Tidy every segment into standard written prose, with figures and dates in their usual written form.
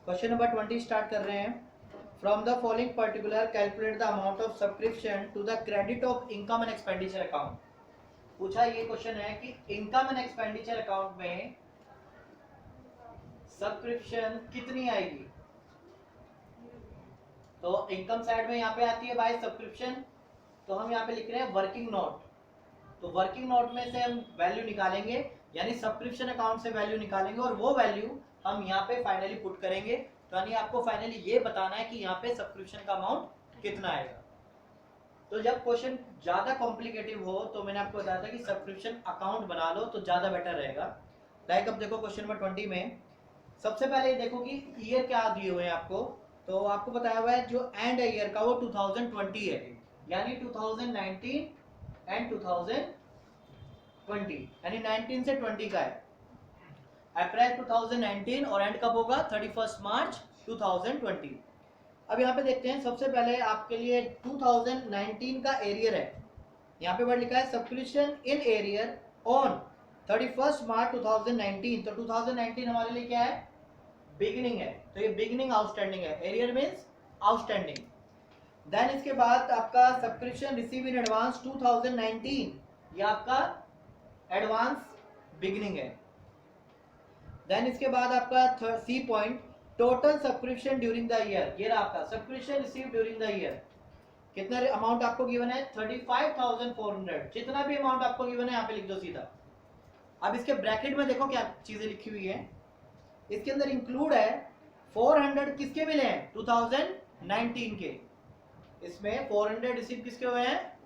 Question number 20 start कर रहे हैं। From the following particular calculate the amount of subscription to the credit of income and expenditure account. पूछा ये question है कि इनकम एंड एक्सपेंडिचर अकाउंट में subscription कितनी आएगी। तो इनकम साइड में यहाँ पे आती है बाय सब्सक्रिप्शन, तो हम यहाँ पे लिख रहे हैं वर्किंग नोट। तो वर्किंग नोट में से हम वैल्यू निकालेंगे, यानी सब्सक्रिप्शन अकाउंट से वैल्यू निकालेंगे और वो वैल्यू हम यहाँ पे फाइनली पुट करेंगे। तो यानी आपको फाइनली ये बताना है कि यहाँ पे सब्सक्रिप्शन का अमाउंट कितना आएगा। तो जब क्वेश्चन ज्यादा कॉम्प्लिकेटिव हो तो मैंने आपको बताया था कि सब्सक्रिप्शन अकाउंट बना लो तो ज्यादा बेटर रहेगा। लाइक अब देखो क्वेश्चन नंबर 20 में सबसे पहले देखो कि ईयर क्या दिए हुए हैं आपको। तो आपको बताया हुआ है जो एंड ईयर का वो 2020 है, यानी 2019 एंड 2020, यानी 19 से 20 का है। अप्रैल 2019 और एंड कब होगा 31 मार्च 2020। अब यहाँ पे देखते हैं, सबसे पहले आपके लिए 2019 का एरियर है। यहाँ पे वर्ड लिखा है सब्सक्रिप्शन इन एरियर ऑन 31 मार्च 2019। तो 2019 हमारे लिए क्या है, बिगिनिंग है, तो ये बिगिनिंग आउटस्टैंडिंग है। Arrear means outstanding. देन इसके बाद आपका सब्सक्रिप्शन रिसीव इन एडवांस 2019, ये आपका एडवांस बिगिनिंग है। देन इसके बाद आपका C point total subscription during the year, ये रहा आपका subscription receive during the year. कितना अमाउंट आपको गिवन है 35,400। जितना भी अमाउंट आपको गिवन है यहाँ पे लिख दो सीधा। अब इसके ब्रैकेट में देखो क्या चीजें लिखी हुई है, इसके अंदर इंक्लूड है 400 किसके मिले हैं 2019 के। इसमें 400 रिसीव किसके हुए हैं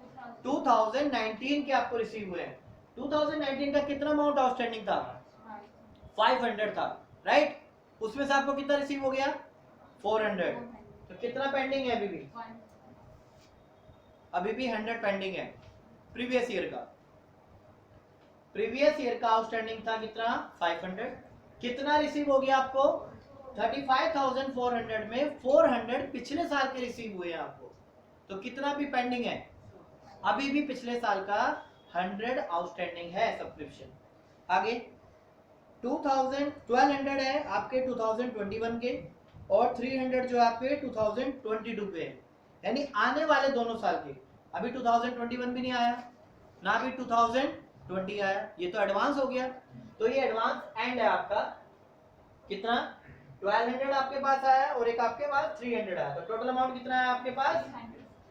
2019 के आपको रिसीव हुए हैं। 2019 का कितना अमाउंट आउटस्टैंडिंग था 500 था, राइट। उसमें से आपको कितना रिसीव हो गया 400। तो कितना पेंडिंग है अभी भी 100 पेंडिंग है। प्रीवियस ईयर का आउटस्टैंडिंग था कितना 500। कितना रिसीव हो गया आपको 35,400 में 400 पिछले साल के रिसीव हुए हैं आपको। तो कितना भी पेंडिंग है, अभी भी पिछले साल का 100 आउटस्टैंडिंग है सब्सक्रिप्शन। आगे 1200 है आपके 2021 के, और 300 जो आपके 2022 के, यानी आने वाले दोनों साल के। अभी 2021 भी नहीं आया ना, अभी 2020 आया, ये तो एडवांस हो गया। तो ये एडवांस एंड है आपका। कितना 1200 आपके पास आया और एक आपके पास 300 आया। तो टोटल अमाउंट कितना है आपके पास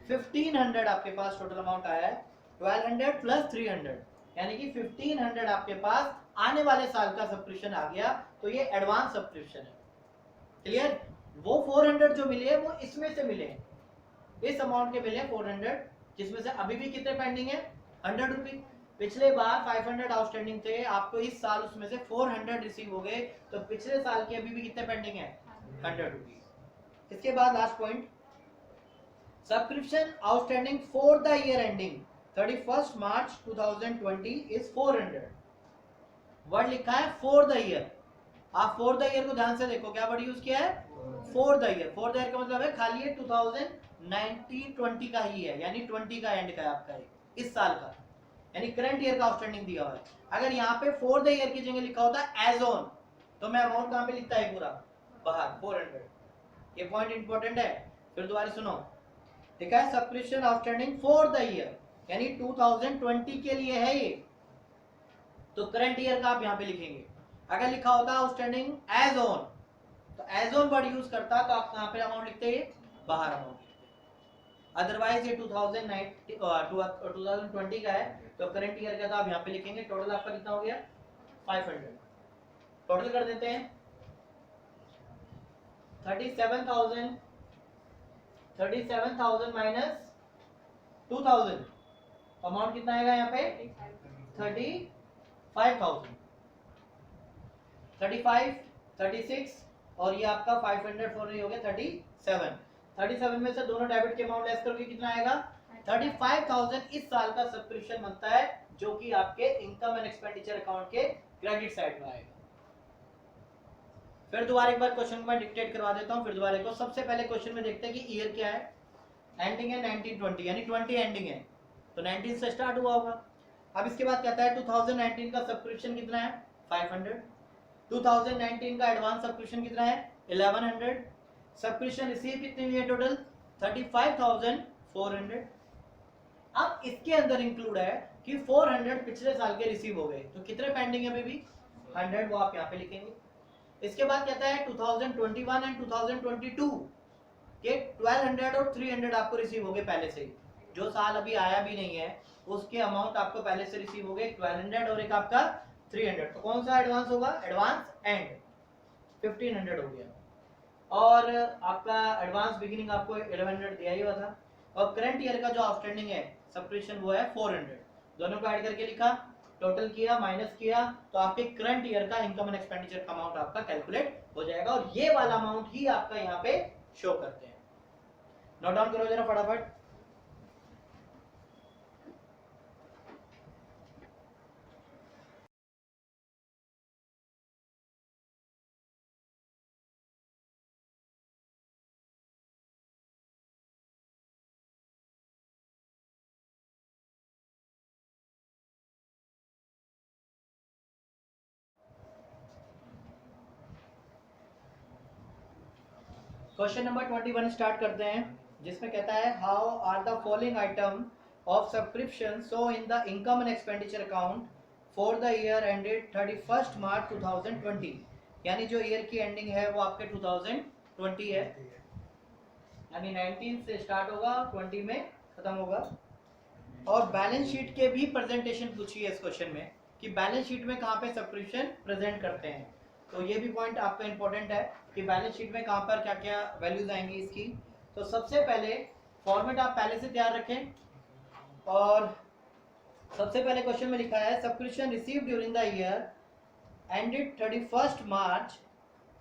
1500 आपके पास टोटल अमाउंट आया है। 1200 प्लस 300 यानी कि 1500 आपके पास आने वाले साल का सब्सक्रिप्शन आ गया। तो ये एडवांस सब्सक्रिप्शन है। क्लियर। वो 400 जो मिले वो इसमें से मिले, इस अमाउंट के मिले 400, जिसमें से अभी भी कितने पेंडिंग है 100 रुपीज। पिछले बार 500 आउटस्टैंडिंग थे, आपको इस साल उसमें से 400 रिसीव हो गए, तो पिछले साल के अभी भी कितने पेंडिंग है 100 रुपीज। इसके बाद last point subscription outstanding for the year ending 31 March 2020 is 400। Word लिखा है फॉर द ईयर। आप फॉर द ईयर को ध्यान से देखो, क्या वर्ड यूज किया है for the year. For the year का मतलब है खाली ये 2019-20 का ही है, यानी 20 का एंड का है आपका इस साल का, यानी करंट ईयर का आउटस्टैंडिंग दिया हुआ है। अगर यहाँ पे फॉर द ईयर की जगह लिखा होता एज ऑन, तो मैं अमाउंट कहाँ पे लिखता है पूरा बाहर 400। ये पॉइंट इंपॉर्टेंट है। फिर दोबारा सुनो, लिखा है subscription outstanding for the year, यानी 2020 के लिए है ये, तो करंट ईयर का आप यहाँ पे लिखेंगे। अगर लिखा होता आउटस्टैंडिंग एज ऑन, तो एज ऑन वर्ड यूज करता तो आप कहाँ पे अमाउंट लिखते हैं बाहर अमाउंट। अदरवाइज ये 2020 का है, तो करंट ईयर का तो आप यहाँ पे लिखेंगे। टोटल आपका कितना हो गया 500। टोटल कर देते हैं 37,000 माइनस 2000, अमाउंट कितना आएगा यहाँ पे 35,000। 35, 36 और ये आपका 500 फोर हो गया 37। 37 में से दोनों डेबिट के अमाउंट लेस करके कितना आएगा 35,000 इस साल का सब्सक्रिप्शन बनता है, जो कि आपके इनकम एंड एक्सपेंडिचर अकाउंट के क्रेडिट साइड में आएगा। फिर दोबारा एक बार क्वेश्चन को मैं डिक्टेट करवा देता हूं। फिर दोबारा को सबसे पहले क्वेश्चन में देखते हैं कि ईयर क्या है। एंडिंग है 1920, यानी 20 एंडिंग है, तो 19 से स्टार्ट हुआ होगा। अब इसके बाद कहता है 2019 का सब्सक्रिप्शन कितना है 500। 2019 का एडवांस सब्सक्रिप्शन कितना है 1100। सब्सक्रिप्शन रिसीव कितनी हुई है टोटल 35,400। अब इसके अंदर इंक्लूड है कि 400 पिछले साल के रिसीव हो गए, तो कितने पेंडिंग है बेबी 100, वो आप यहाँ पे लिखेंगे। इसके बाद कहता है 2021 एंड 2022 के 1200 और 300 आपको रिसीव हो गए पहले से ही, जो साल अभी आया भी नहीं है उसके अमाउंट आपको पहले से रिसीव हो गए 1200 और एक आपका 300। तो कौन सा एडवांस होगा एडवांस एंड 1500 हो गया, और आपका एडवांस बिगिनिंग आपको 1100 दिया ही हुआ था, और करंट ईयर का जो आउटस्टैंडिंग है सब्सक्रिप्शन वो है 400। दोनों को ऐड करके लिखा, टोटल किया, माइनस किया, तो आपके करंट ईयर का इनकम एंड एक्सपेंडिचर का अमाउंट आपका कैलकुलेट हो जाएगा, और ये वाला अमाउंट ही आपका यहाँ पे शो करते हैं। नोट डाउन करो जरा फटाफट। क्वेश्चन नंबर 21 स्टार्ट करते हैं, जिसमें कहता है how are the following item of subscription so in the income and expenditure account for the year ended 31 March 2020, यानी जो ईयर की एंडिंग है वो आपके 2020 है, यानी 19 से स्टार्ट होगा 20 में खत्म होगा। और बैलेंस शीट के भी प्रेजेंटेशन पूछी है इस क्वेश्चन में कि बैलेंस शीट में कहाँ पे सब्सक्रिप्शन प्रेजेंट करते हैं, तो ये भी पॉइंट आपका इंपॉर्टेंट है कि बैलेंस शीट में कहाँ पर क्या क्या वैल्यूज आएंगी इसकी। तो सबसे पहले फॉर्मेट आप पहले से तैयार रखें, और सबसे पहले क्वेश्चन में लिखा है subscription receive during the year ended 31 March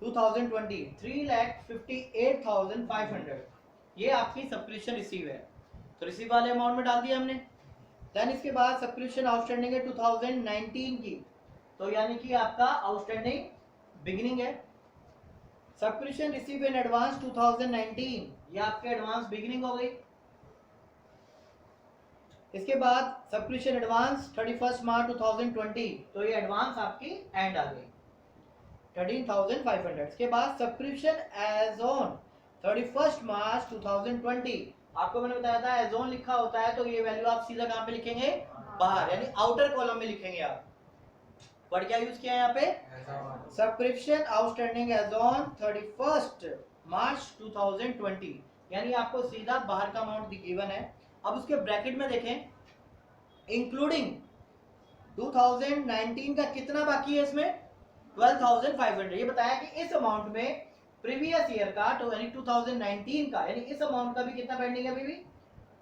2020 3,58,500, ये आपकी सब्सक्रिप्शन रिसीव है, तो रिसीव वाले अमाउंट में डाल दिया हमने। देन इसके बाद सब्सक्रिप्शन आउटस्टैंडिंग है 2019 की, तो यानी कि आपका आउटस्टैंडिंग बिगिनिंग है। सब्सक्रिप्शन रिसीव इन एडवांस 2019, ये आपके एडवांस बिगिनिंग हो गई। इसके बाद सब्सक्रिप्शन एडवांस 31 मार्च 2020, तो ये एडवांस आपकी एंड आ गई 13,500। इसके बाद सब्सक्रिप्शन एज ऑन 31 मार्च 2020, आपको मैंने बताया था एज ऑन लिखा होता है तो ये वैल्यू आप सीधा कहां पे लिखेंगे बाहर, यानी आउटर कॉलम में लिखेंगे आप। वर्ड क्या यूज किया है यहाँ पे subscription outstanding as on 31 March 2020, यानी आपको सीधा बाहर का अमाउंट गिवन है। अब उसके ब्रैकेट में देखें इंक्लूडिंग 2019 का कितना बाकी है इसमें 12,500, ये बताया कि इस अमाउंट में प्रीवियस ईयर का तो यानी 2019 का यानी इस अमाउंट का भी कितना पेंडिंग है अभी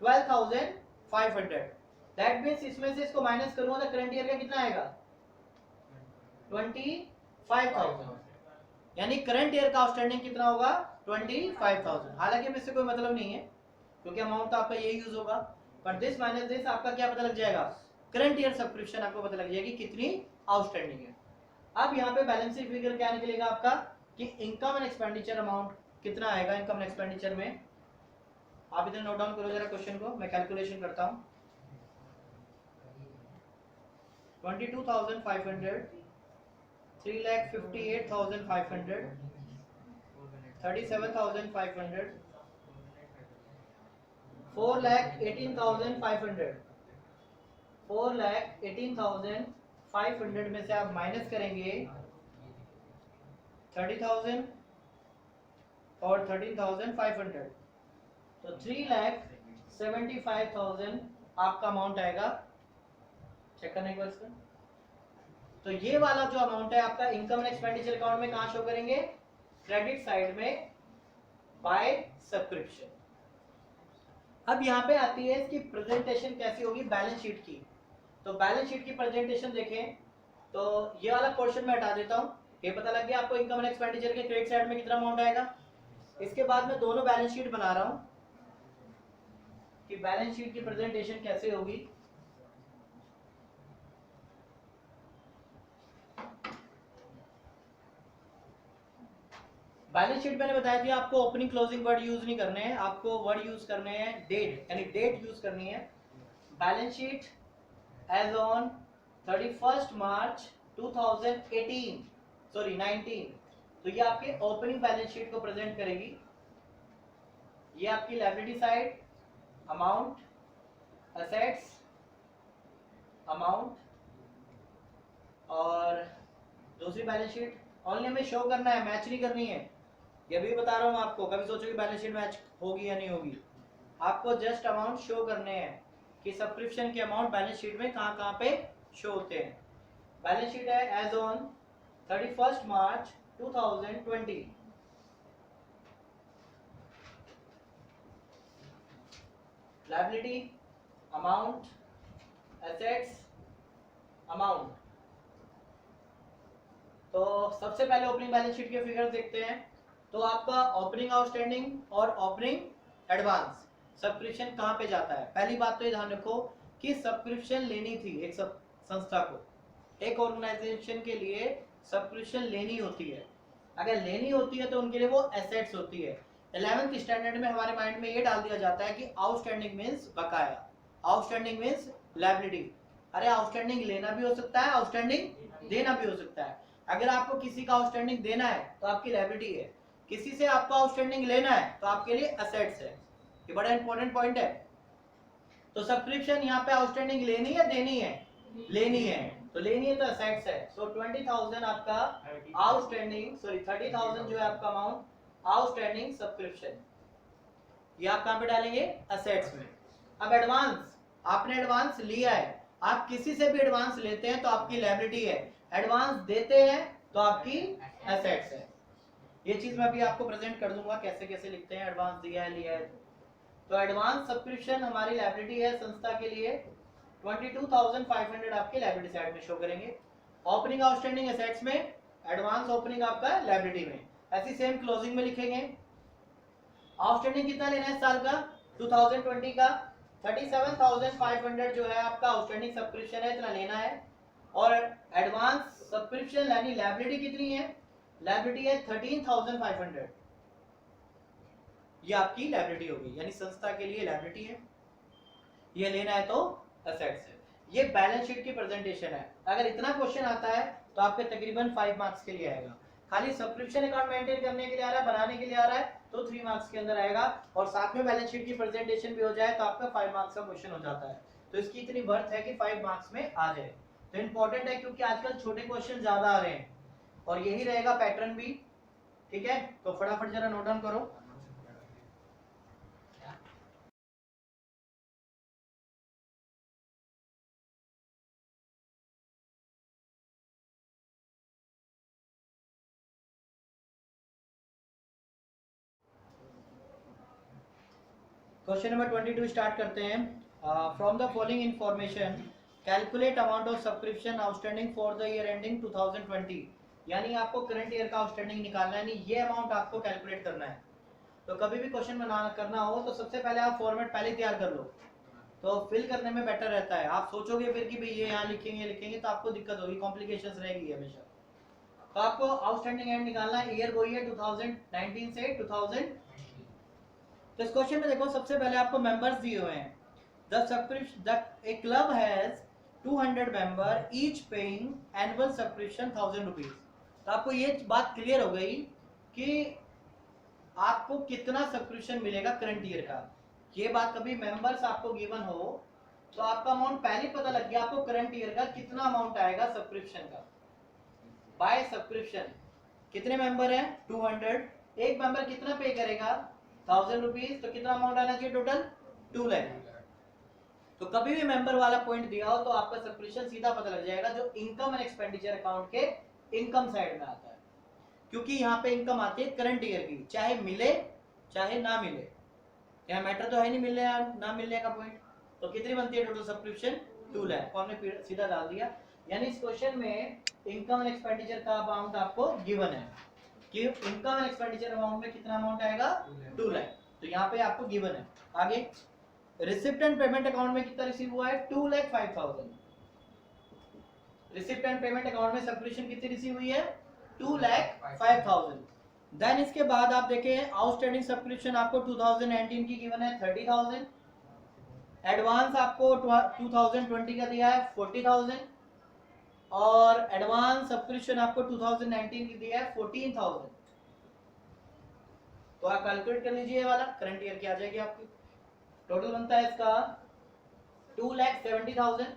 12,500। दैट मींस इसमें से इसको माइनस करूंगा तो करंट ईयर का कितना आएगा 25,000, यानी करंट ईयर का आउटस्टैंडिंग कितना होगा 25,000। हालांकि इससे कोई मतलब नहीं है क्योंकि अमाउंट तो आपका यही यूज होगा, पर दिस माइनस दिस आपका क्या पता लग जाएगा करंट ईयर सब्सक्रिप्शन आपको पता लग जाएगी कितनी आउटस्टैंडिंग है। अब यहाँ पे बैलेंस शीट फिगर क्या निकलेगा आपका कि इनकम एंड एक्सपेंडिचर अमाउंट कितना आएगा इनकम एंड एक्सपेंडिचर में। आप इधर नोट डाउन करो जरा क्वेश्चन को, मैं कैलकुलेशन करता हूँ। 22,500, 3,58,500, 37,500, 4,18,500, 4,18,500 में से आप माइनस करेंगे 30,000 और 13,500, तो 3,75,000 आपका अमाउंट आएगा। चेक करने के बाद इसका तो ये वाला जो अमाउंट है आपका इनकम एंड एक्सपेंडिचर अकाउंट में कहां शो करेंगे क्रेडिट साइड में बाय सब्सक्रिप्शन। अब यहाँ पे आती है इसकी प्रेजेंटेशन कैसी होगी बैलेंस शीट की। तो बैलेंस शीट की प्रेजेंटेशन देखें तो ये वाला पोर्शन में हटा देता हूँ, ये पता लग गया आपको इनकम एंड एक्सपेंडिचर के क्रेडिट साइड में कितना अमाउंट आएगा। इसके बाद मैं दोनों बैलेंस शीट बना रहा हूँ कि बैलेंस शीट की प्रेजेंटेशन कैसे होगी। बैलेंस शीट मैंने बताया थी आपको ओपनिंग क्लोजिंग वर्ड यूज नहीं करने हैं, आपको वर्ड यूज करने हैं डेट, यानी डेट यूज करनी है। Balance sheet as on 31 March 2018, sorry 19, तो ये आपके ओपनिंग बैलेंस शीट को प्रेजेंट करेगी। ये आपकी liability side, amount, assets, amount, और दूसरी बैलेंस शीट ओनली हमें शो करना है, मैच नहीं करनी है। ये भी बता रहा हूँ आपको, कभी सोचो कि बैलेंस शीट मैच होगी या नहीं होगी। आपको जस्ट अमाउंट शो करने हैं कि सब्सक्रिप्शन के अमाउंट बैलेंस शीट में कहाँ कहाँ पे शो होते हैं। बैलेंस शीट है as on 31 March 2020। Liability, amount, assets, amount. तो सबसे पहले ओपनिंग बैलेंस शीट के फिगर्स देखते हैं। तो आपका ओपनिंग आउटस्टैंडिंग और ओपनिंग एडवांस सब्सक्रिप्शन कहाँ पे जाता है। पहली बात तो ये ध्यान रखो कि सब्सक्रिप्शन लेनी थी एक संस्था को, एक ऑर्गेनाइजेशन के लिए सब्सक्रिप्शन लेनी होती है। अगर लेनी होती है तो उनके लिए वो एसेट्स होती है। 11th स्टैंडर्ड में हमारे माइंड में ये डाल दिया जाता है कि आउटस्टैंडिंग मीन्स बकाया, आउटस्टैंडिंग मीन्स लायबिलिटी। अरे आउटस्टैंडिंग लेना भी हो सकता है, आउटस्टैंडिंग देना भी हो सकता है। अगर आपको किसी का आउटस्टैंडिंग देना है तो आपकी लायबिलिटी है, किसी से आपको आउटस्टैंडिंग लेना है तो आपके लिए असेट्स है। ये बड़ा इंपॉर्टेंट पॉइंट है। तो सब्सक्रिप्शन यहाँ पे आउटस्टैंडिंग लेनी है देनी है, लेनी है, तो लेनी है तो असेट्स है। सो 20,000 आपका आउटस्टैंडिंग, सॉरी 30,000 जो है आपका अमाउंट आउटस्टैंडिंग सब्सक्रिप्शन, ये आप कहाँ पे डालेंगे, असेट्स में। अब एडवांस, आपने एडवांस लिया है, आप किसी से भी एडवांस लेते हैं तो आपकी लायबिलिटी है, एडवांस देते हैं तो आपकी एसेट्स है। ये चीज मैं अभी आपको प्रेजेंट कर दूंगा कैसे कैसे लिखते हैं, एडवांस दिया है लिया है। तो एडवांस सब्सक्रिप्शन हमारी लायबिलिटी है संस्था के लिए, 22,500 आपके लायबिलिटी साइड में शो करेंगे। ओपनिंग आउटस्टैंडिंग एसेट्स में एडवांस ओपनिंग आपका लायबिलिटी में, ऐसी सेम क्लोजिंग में लिखेंगे। आउटस्टैंडिंग कितना लेना है साल का, 2020 का 37,500 जो है आपका आउटस्टैंडिंग सब्सक्रिप्शन है, इतना लेना है। और एडवांस सब्सक्रिप्शन यानी लायबिलिटी कितनी है, लायबिलिटी है 13,500, ये आपकी लायबिलिटी होगी, यानी संस्था के लिए लायबिलिटी है, ये लेना है तो असेट्स है। ये बैलेंस शीट की प्रेजेंटेशन है। अगर इतना क्वेश्चन आता है तो आपके तकरीबन 5 मार्क्स के लिए आएगा। खाली सब्सक्रिप्शन अकाउंट मेंटेन करने के लिए आ रहा है, बनाने के लिए आ रहा है तो 3 मार्क्स के अंदर आएगा, और साथ में बैलेंस शीट की प्रेजेंटेशन भी हो जाए तो आपका 5 मार्क्स का क्वेश्चन हो जाता है। तो इसकी इतनी वर्थ है कि 5 मार्क्स में आ जाए। तो इंपॉर्टेंट है क्योंकि आजकल छोटे क्वेश्चन ज्यादा आ रहे हैं और यही रहेगा पैटर्न भी, ठीक है। तो फटाफट जरा नोट डाउन करो। क्वेश्चन नंबर 22 स्टार्ट करते हैं। From the following information calculate amount of subscription outstanding for the year ending 2020, यानी आपको करंट ईयर का आउटस्टैंडिंग निकालना है, यानी ये अमाउंट आपको कैलकुलेट करना है। तो कभी भी क्वेश्चन बनाना करना हो तो सबसे पहले आप फॉर्मेट पहले तैयार कर लो, तो फिल करने में बेटर रहता है। आप सोचोगे फिर कि भाई ये यहाँ लिखेंगे तो आपको दिक्कत होगी, कॉम्प्लिकेशंस रहेगी हमेशा। तो आपको आउटस्टैंडिंग एंड निकालना है, ईयर वही है 2019 से 2000। तो इस क्वेश्चन में देखो सबसे पहले आपको मेंबर्स दिए हुए हैं। A club has 200 member each paying annual subscription 1000 rupees. तो आपको ये बात क्लियर हो गई कि आपको कितना सब्सक्रिप्शन मिलेगा करंट ईयर का। ये बात कभी मेंबर्स आपको गिवन हो तो आपका अमाउंट पहले पता लग गया आपको करंट ईयर का कितना अमाउंट आएगा सब्सक्रिप्शन का। बाय सब्सक्रिप्शन कितने मेंबर हैं 200, एक मेंबर कितना पे करेगा 1000 रुपीज, तो कितना अमाउंट आना चाहिए टोटल 2 लाख। तो कभी भी मेंबर वाला पॉइंट दिया हो तो आपका सब्सक्रिप्शन सीधा पता लग जाएगा, जो इनकम एंड एक्सपेंडिचर अकाउंट के इनकम साइड में आता है, क्योंकि यहाँ पे इनकम आती है करंट ईयर की, चाहे मिले चाहे ना मिले। यहाँ मैटर तो है नहीं मिलने या ना मिलने का पॉइंट। तो कितनी बनती है टोटल सब्सक्रिप्शन 2 लाख, को हमने सीधा डाल दिया। यानी इस क्वेश्चन में इनकम एंड एक्सपेंडिचर का अमाउंट आपको गिवन है कि इनकम एंड एक्सपेंडिचर अमाउंट में कितना अमाउंट आएगा 2 लाख, तो यहाँ पे आपको गिवन है। आगे रिसिप्ट एंड पेमेंट अकाउंट में कितना रिसीव हुआ है 2,05,000। रिसिप्ट एंड पेमेंट अकाउंट में सब्सक्रिप्शन कितनी रिसीव हुई है 2,05,000। देन इसके बाद आप देखें आउटस्टैंडिंग सब्सक्रिप्शन आपको 2019 की गिवन है 30,000, एडवांस आपको 2020 का दिया है 40,000, और एडवांस सब्सक्रिप्शन आपको 2019 की दिया है 14,000, तो आप कैलकुलेट कर लीजिए, ये वाला करंट ईयर की आ जाएगी आपकी। टोटल बनता है इसका 2,70,000,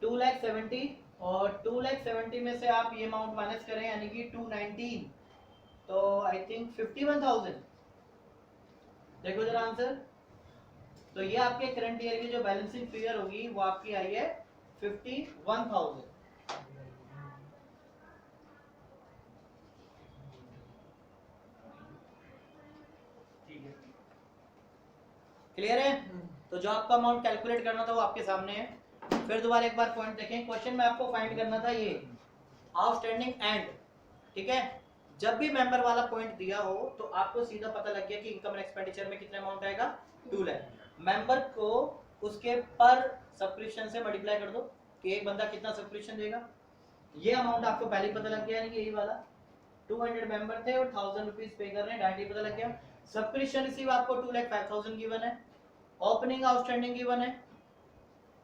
2,70,000 और 2,70,000 में से आप ये अमाउंट माइनस करें यानी कि 219, तो आई थिंक 51,000। देखो जरा आंसर, तो ये आपके करंट ईयर की जो बैलेंसिंग फिगर होगी वो आपकी आई है 51,000। क्लियर है? तो जो आपका अमाउंट कैलकुलेट करना था वो आपके सामने है। फिर दोबारा एक बार पॉइंट देखें, क्वेश्चन में आपको फाइंड करना था ये आउटस्टैंडिंग एंड, ठीक है। जब भी मेंबर वाला पॉइंट दिया हो तो आपको सीधा पता लग गया कि इनकम एंड एक्सपेंडिचर में कितना अमाउंट आएगा, 2 लाख। मेंबर को उसके पर सब्सक्रिप्शन से मल्टीप्लाई कर दो कि एक बंदा कितना सब्सक्रिप्शन देगा, ये अमाउंट आपको पहले ही पता लग गया, यानी कि यही वाला 200 मेंबर थे और 1000 रुपीज पे कर रहे हैं, डायरेक्टली पता लग गया। सब्सक्रिप्शन रिसीव आपको 2,05,000 गिवन है, ओपनिंग आउटस्टैंडिंग गिवन है,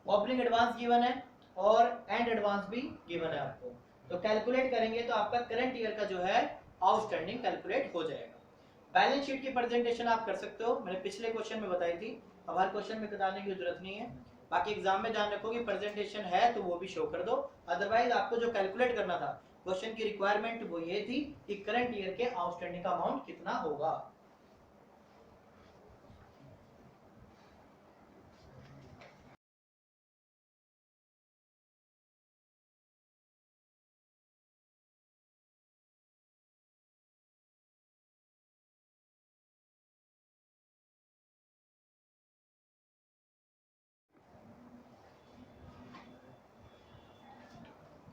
ओपनिंग एडवांस गिवन है और एंड एडवांस भी गिवन है आपको। तो कैलकुलेट करेंगे तो आपका करंट ईयर का जो है आउटस्टैंडिंग कैलकुलेट हो जाएगा। बैलेंस शीट की प्रेजेंटेशन आप कर सकते हो, मैंने पिछले क्वेश्चन में बताई थी, अब हर क्वेश्चन में बताने की जरूरत नहीं है। बाकी एग्जाम में ध्यान रखो कि प्रेजेंटेशन है तो वो भी शो कर दो, अदरवाइज आपको जो कैलकुलेट करना था क्वेश्चन की रिक्वायरमेंट वो ये थी कि करंट ईयर के आउटस्टैंडिंग का अमाउंट कितना होगा।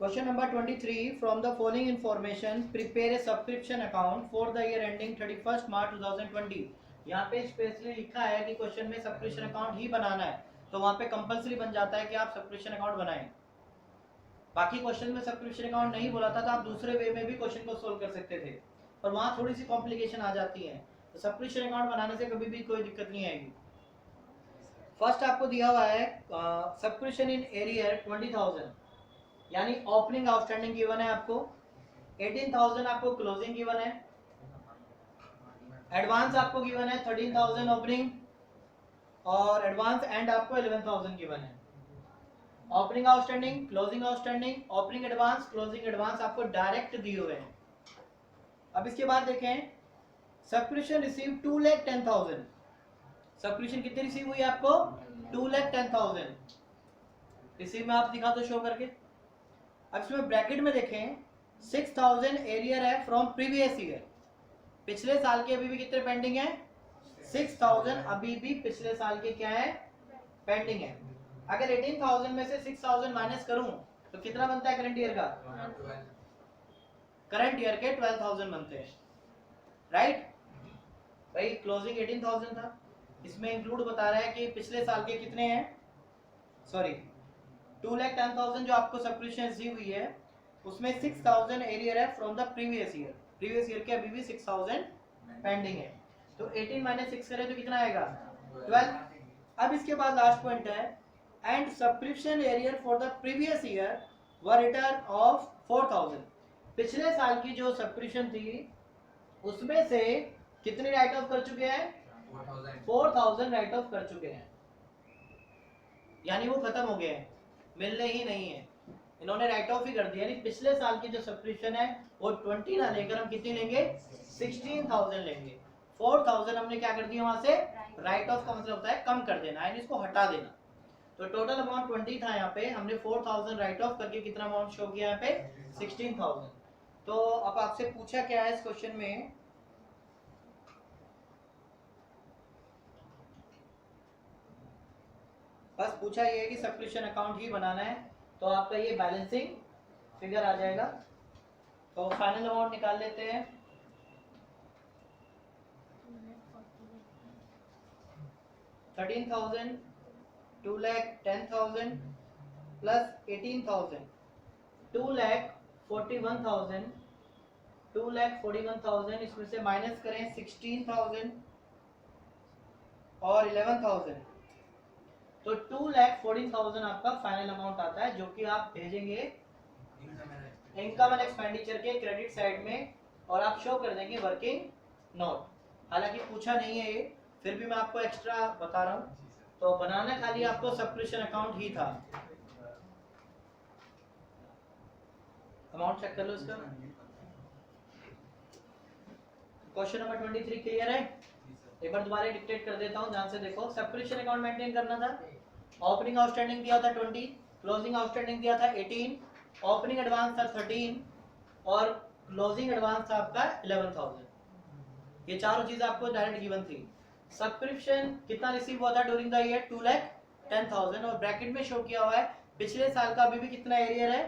Question number 23. From the following information, prepare a subscription account for the year ending 31st March 2020. यहाँ पे स्पेशली लिखा है कि क्वेश्चन में सब्सक्रिप्शन अकाउंट ही बनाना है, तो वहाँ पे कंपलसरी बन जाता है कि आप सब्सक्रिप्शन अकाउंट बनाएं। बाकी क्वेश्चन में सब्सक्रिप्शन अकाउंट नहीं बोला था तो आप दूसरे वे में भी क्वेश्चन को सोल्व कर सकते थे, पर वहाँ थोड़ी सी कॉम्प्लिकेशन आ जाती है। तो सब्सक्रिप्शन अकाउंट बनाने से कभी भी कोई दिक्कत नहीं आएगी। फर्स्ट आपको दिया हुआ है सब्सक्रिप्शन इन एरियर 20,000, यानी ओपनिंग आउटस्टैंडिंग गिवन है आपको, 18,000 आपको क्लोजिंग गिवन है, एडवांस आपको गिवन है 13,000 ओपनिंग और एडवांस एंड आपको 11,000 गिवन है। Opening outstanding, closing outstanding, opening advance, closing advance आपको डायरेक्ट दिए हुए हैं। अब इसके बाद देखें सब्सक्रिप्शन रिसीव 2,10,000, सब्सक्रिप्शन कितनी रिसीव हुई आपको 2,10,000 रिसीव में आप दिखा दो शो करके। अब इसमें ब्रैकेट में देखें 6,000 एरियर है फ्रॉम प्रीवियस ईयर, पिछले साल के अभी भी कितने पेंडिंग है 6,000 अभी भी पिछले साल के क्या है पेंडिंग है। अगर 18,000 में से 6,000 माइनस करूं तो कितना बनता है करंट ईयर का, करंट ईयर के 12,000 बनते हैं, राइट भाई। क्लोजिंग 18,000 था, इसमें इंक्लूड बता रहा है कि पिछले साल के कितने हैं, सॉरी 2,10,000 जो आपको सब्सक्रिप्शन रिसीव हुई है उसमें 6,000 एरियर है from the previous year, previous year के अभी भी 6,000 पेंडिंग है, तो 18 माइनस 6 करें तो कितना आएगा 12। अब इसके बाद लास्ट पॉइंट है and subscription arrear for the previous year were return of 4,000, पिछले साल की जो सब्सक्रिप्शन थी उसमें से कितने राइट ऑफ कर चुके हैं 4,000 राइट ऑफ कर चुके हैं, यानी वो खत्म हो गए हैं, मिलने ही नहीं है, इन्होंने राइट ऑफ ही कर दिया। यानी पिछले साल की जो सब्सक्रिप्शन है वो 20 ना लेकर हम कितनी लेंगे 16,000 लेंगे, 4,000 हमने क्या कर दिया वहां से राइट ऑफ का मतलब होता है कम कर देना, यानी इसको हटा देना। तो टोटल अमाउंट 20 था, यहाँ पे हमने 4,000 राइट ऑफ करके कितना अमाउंट शो किया यहाँ पे 16,000। तो अब आपसे पूछा क्या है इस क्वेश्चन में, बस पूछा ये है कि सब्सक्रिप्शन अकाउंट ही बनाना है, तो आपका ये बैलेंसिंग फिगर आ जाएगा। तो फाइनल अमाउंट निकाल लेते हैं, 13,000, 2,10,000 प्लस 18,000, 2,41,000, 2,41,000 इसमें से माइनस करें 16,000 और 11,000, तो 2,14,000 आपका फाइनल अमाउंट आता है जो कि आप भेजेंगे इनकम एंड एक्सपेंडिचर के क्रेडिट साइड में, और आप शो कर देंगे वर्किंग नोट। हालांकि पूछा नहीं है ये, फिर भी मैं आपको एक्स्ट्रा बता रहा हूँ। तो बनाना खाली आपको सब्सक्रिप्शन अकाउंट ही था। अमाउंट चेक कर लो इसका। क्वेश्चन नंबर 23 क्लियर है? एक बार दोबारा डिक्टेट कर देता हूँ, ध्यान से देखो। सब्सक्रिप्शन अकाउंट मेंटेन करना था, ओपनिंग आउटस्टैंडिंग दिया था 20, क्लोजिंग आउटस्टैंडिंग दिया था 18, ओपनिंग एडवांस था 13 और क्लोजिंग एडवांस था आपका 11,000। ये चारों चीज आपको डायरेक्ट गिवन थी। सब्सक्रिप्शन कितना रिसीव हुआ था ड्यूरिंग द ईयर? 2,10,000, और ब्रैकेट में शो किया हुआ है पिछले साल का अभी भी कितना एरियर है?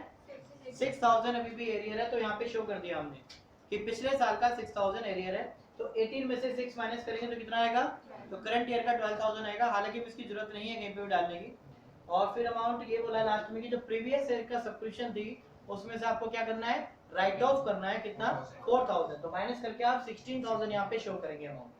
6,000 अभी भी एरियर है। तो यहाँ पे शो कर दिया हमने कि पिछले साल का 6,000 एरियर है। तो 18 में से 6 माइनस करेंगे तो कितना आएगा? तो करंट ईयर का 12,000 आएगा। हालांकि इसकी जरूरत नहीं है कहीं पे भी डालने की। और फिर अमाउंट ये बोला लास्ट में कि जो प्रीवियस ईयर का सब्सक्रिप्शन थी उसमें से आपको क्या करना है? राइट ऑफ करना है। कितना? 4,000। तो माइनस करके आप 16,000 यहाँ पे शो करेंगे अमाउंट।